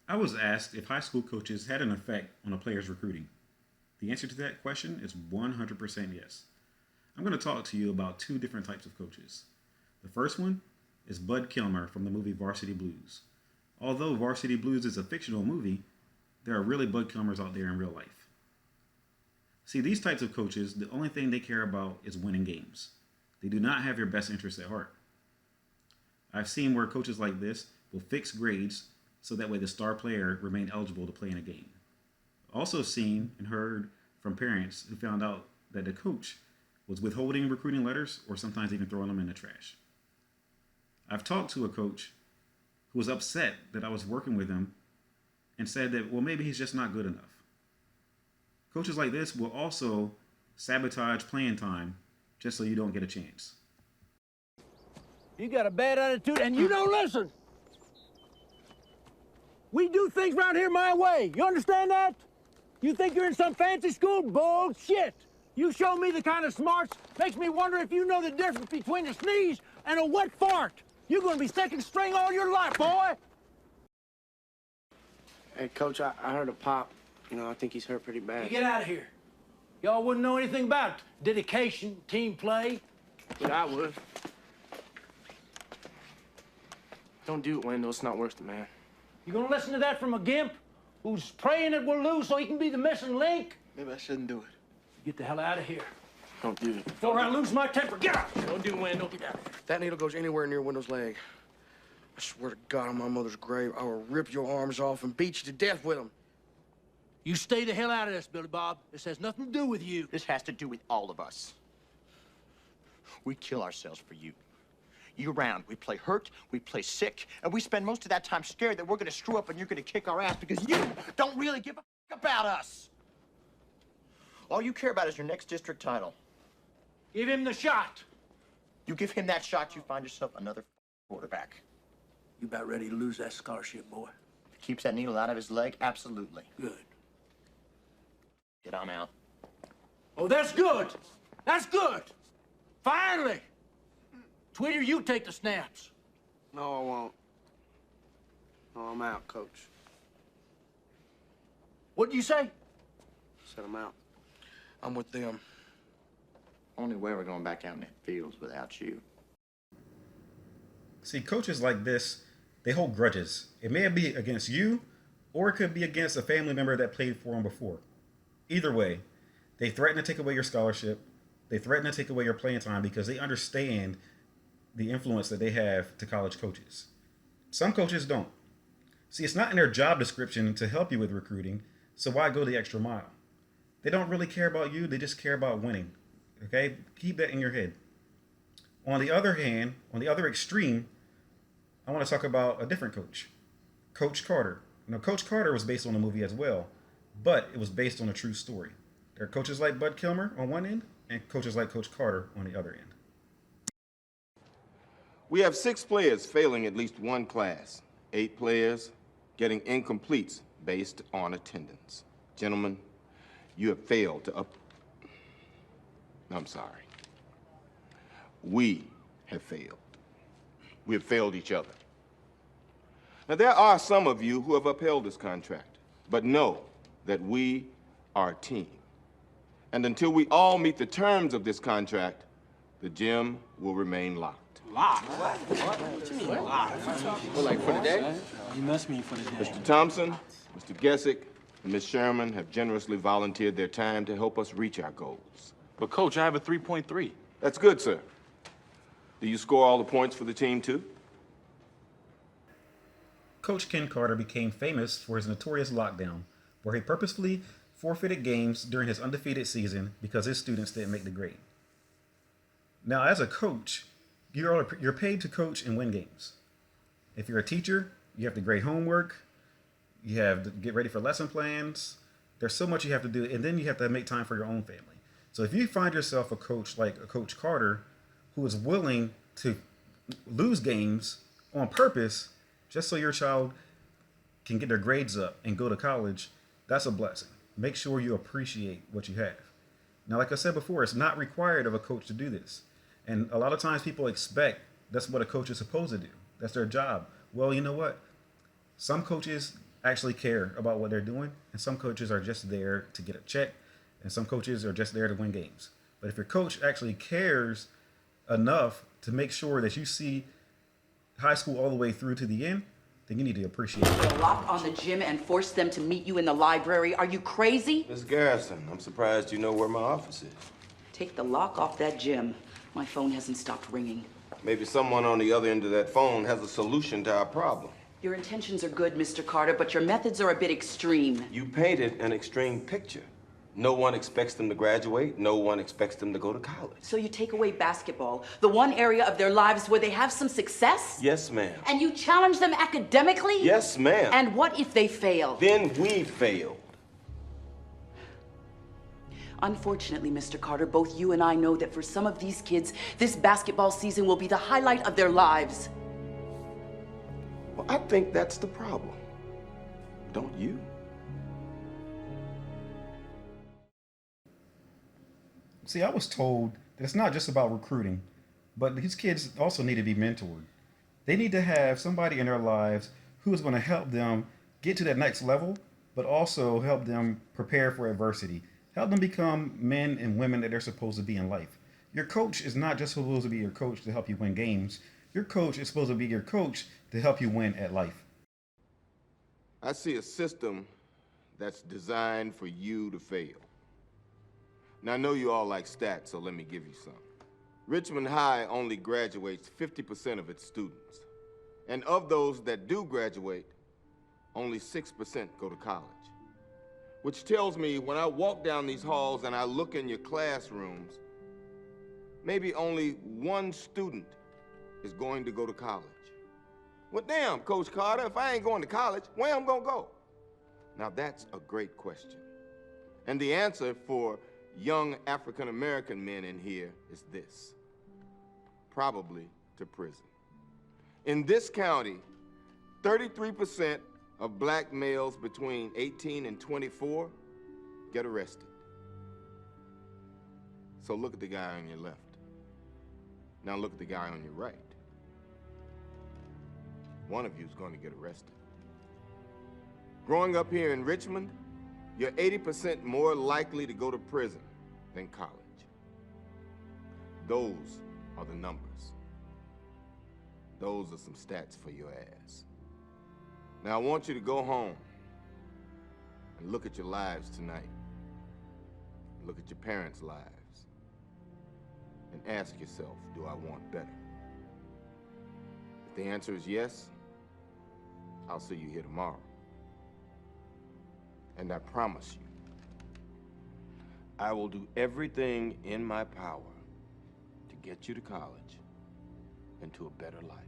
I was asked if high school coaches had an effect on a player's recruiting. The answer to that question is 100% yes. I'm going to talk to you about two different types of coaches. The first one is Bud Kilmer from the movie Varsity Blues. Although Varsity Blues is a fictional movie, there are really Bud Kilmers out there in real life. See, these types of coaches, the only thing they care about is winning games. They do not have your best interests at heart. I've seen where coaches like this will fix grades so that way the star player remain eligible to play in a game. Also seen and heard from parents who found out that the coach was withholding recruiting letters or sometimes even throwing them in the trash. I've talked to a coach who was upset that I was working with him and said that, well, maybe he's just not good enough. Coaches like this will also sabotage playing time just so you don't get a chance. You got a bad attitude and you don't listen. We do things around here my way. You understand that? You think you're in some fancy school? Bullshit. You show me the kind of smarts makes me wonder if you know the difference between a sneeze and a wet fart. You're gonna be second string all your life, boy. Hey, Coach, I heard a pop. I think he's hurt pretty bad. You get out of here. Y'all wouldn't know anything about dedication, team play. But I would. Don't do it, Wendell. It's not worth it, man. You gonna listen to that from a gimp who's praying it will lose so he can be the missing link? Maybe I shouldn't do it. Get the hell out of here. Don't do it. Don't I lose my temper. Get out. Don't do it, Wendell. Get out of here. If that needle goes anywhere near Wendell's leg, I swear to God on my mother's grave, I will rip your arms off and beat you to death with them. You stay the hell out of this, Billy Bob. This has nothing to do with you. This has to do with all of us. We kill ourselves for you. Year-round, we play hurt, we play sick, and we spend most of that time scared that we're gonna screw up and you're gonna kick our ass because you don't really give a about us. All you care about is your next district title. Give him the shot. You give him that shot, you find yourself another quarterback. You about ready to lose that scholarship, boy? If it keeps that needle out of his leg, absolutely. Good. Get on out. Oh, that's good. That's good. Finally. Tweeter, you take the snaps. No, I won't. No, I'm out, Coach. What'd you say? Said I'm out. I'm with them. Only way we're going back out in the fields without you. See, coaches like this, they hold grudges. It may be against you, or it could be against a family member that played for them before. Either way, they threaten to take away your scholarship. They threaten to take away your playing time because they understand the influence that they have to college coaches. Some coaches don't. See, it's not in their job description to help you with recruiting, so why go the extra mile? They don't really care about you, they just care about winning. Okay? Keep that in your head. On the other hand, on the other extreme, I want to talk about a different coach, Coach Carter. Coach Carter was based on a movie as well, but it was based on a true story. There are coaches like Bud Kilmer on one end and coaches like Coach Carter on the other end. We have 6 players failing at least one class, 8 players getting incompletes based on attendance. Gentlemen, you have failed to I'm sorry. We have failed. We have failed each other. Now, there are some of you who have upheld this contract, but know that we are a team. And until we all meet the terms of this contract, the gym will remain locked. Locked? What you mean locked? Well, like for the day? You must mean for the day. Mr. Thompson, Mr. Gessick, and Ms. Sherman have generously volunteered their time to help us reach our goals. But, Coach, I have a 3.3. That's good, sir. Do you score all the points for the team, too? Coach Ken Carter became famous for his notorious lockdown, where he purposefully forfeited games during his undefeated season because his students didn't make the grade. Now, as a coach, you're paid to coach and win games. If you're a teacher, you have to grade homework, you have to get ready for lesson plans. There's so much you have to do, and then you have to make time for your own family. So if you find yourself a coach like a Coach Carter who is willing to lose games on purpose just so your child can get their grades up and go to college, that's a blessing. Make sure you appreciate what you have. Now, like I said before, it's not required of a coach to do this. And a lot of times people expect that's what a coach is supposed to do. That's their job. Well, you know what? Some coaches actually care about what they're doing, and some coaches are just there to get a check, and some coaches are just there to win games. But if your coach actually cares enough to make sure that you see high school all the way through to the end, then you need to appreciate it. A lock on the gym and force them to meet you in the library. Are you crazy? Miss Garrison, I'm surprised you know where my office is. Take the lock off that gym. My phone hasn't stopped ringing. Maybe someone on the other end of that phone has a solution to our problem. Your intentions are good, Mr. Carter, but your methods are a bit extreme. You painted an extreme picture. No one expects them to graduate. No one expects them to go to college. So you take away basketball, the one area of their lives where they have some success? Yes, ma'am. And you challenge them academically? Yes, ma'am. And what if they fail? Then we failed. Unfortunately, Mr. Carter, both you and I know that for some of these kids, this basketball season will be the highlight of their lives. Well, I think that's the problem. Don't you? See, I was told that it's not just about recruiting, but these kids also need to be mentored. They need to have somebody in their lives who is going to help them get to that next level, but also help them prepare for adversity. Help them become men and women that they're supposed to be in life. Your coach is not just supposed to be your coach to help you win games. Your coach is supposed to be your coach to help you win at life. I see a system that's designed for you to fail. Now, I know you all like stats, so let me give you some. Richmond High only graduates 50% of its students. And of those that do graduate, only 6% go to college. Which tells me when I walk down these halls and I look in your classrooms, maybe only one student is going to go to college. Well, damn, Coach Carter, if I ain't going to college, where am I gonna go? Now, that's a great question. And the answer for young African-American men in here is this: probably to prison. In this county, 33% of black males between 18 and 24 get arrested. So look at the guy on your left. Now look at the guy on your right. One of you is going to get arrested. Growing up here in Richmond, you're 80% more likely to go to prison than college. Those are the numbers. Those are some stats for your ass. Now, I want you to go home and look at your lives tonight. Look at your parents' lives. And ask yourself, do I want better? If the answer is yes, I'll see you here tomorrow. And I promise you, I will do everything in my power to get you to college and to a better life.